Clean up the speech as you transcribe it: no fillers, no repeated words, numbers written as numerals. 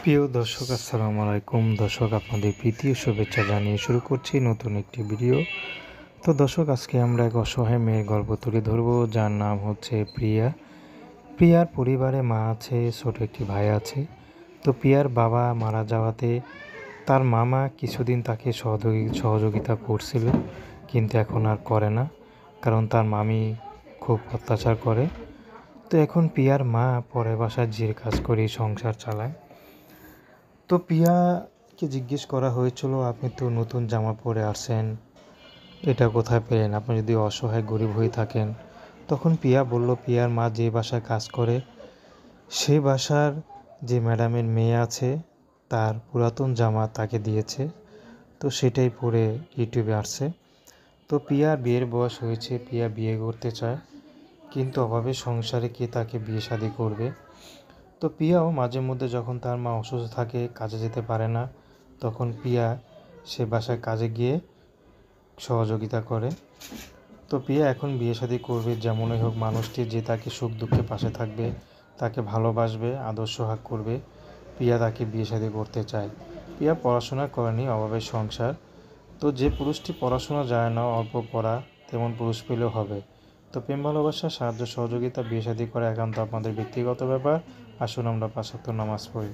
প্রিয় দর্শক আসসালামু আলাইকুম। দর্শক আপনাদের প্রীতি ও শুভেচ্ছা জানিয়ে শুরু করছি নতুন একটি ভিডিও। তো দর্শক আজকে আমরা এক অসহায় মেয়ের গল্প তুলে ধরবো, যার নাম হচ্ছে প্রিয়া। প্রিয়ার পরিবারে মা আছে, ছোট একটি ভাই আছে। তো প্রিয়ার বাবা মারা যাওয়াতে তার মামা কিছুদিন তাকে সহযোগিতা করছিল, কিন্তু এখন আর করে না, কারণ তার মামি খুব অত্যাচার করে। তো এখন প্রিয়ার মা পরের বাসায় জির কাজ করে সংসার চালায়। তো প্রিয়াকে জিজ্ঞেস করা হয়েছিল, আপনি তো নতুন জামা পরে আসেন, এটা কোথায় পেলেন? আপনি যদি অসহায় গরিব হয়ে থাকেন। তখন প্রিয়া বলল, প্রিয়ার মা যে বাসায় কাজ করে সেই বাসার যে ম্যাডামের মেয়ে আছে তার পুরাতন জামা তাকে দিয়েছে, তো সেটাই পরে ইউটিউবে আসছে। তো প্রিয়ার বিয়ের বয়স হয়েছে, প্রিয়া বিয়ে করতে চায়, কিন্তু অভাবে সংসারে কে তাকে বিয়ে শাদী করবে। তো প্রিয়াও মাঝে মধ্যে যখন তার মা অসুস্থ থাকে, কাজে যেতে পারে না, তখন প্রিয়া সে বাসায় কাজে গিয়ে সহযোগিতা করে। তো প্রিয়া এখন বিয়ে শাদী করবে, যেমনই হোক মানুষটি যে তাকে সুখ দুঃখে পাশে থাকবে, তাকে ভালোবাসবে, আদর সোহাগ করবে, প্রিয়া তাকে বিয়ে শাদী করতে চায়। প্রিয়া পড়াশোনা করেনি, অভাবের সংসার। তো যে পুরুষটি পড়াশোনা যায় না, অল্প পড়া, তেমন পুরুষ পেলেও হবে। তো প্রেম ভালোবাসা, সাহায্য সহযোগিতা, বিয়ে শাদী করা একান্ত আপনাদের ব্যক্তিগত ব্যাপার। আসুন আমরা ৫ ওয়াক্ত নামাজ পড়ি।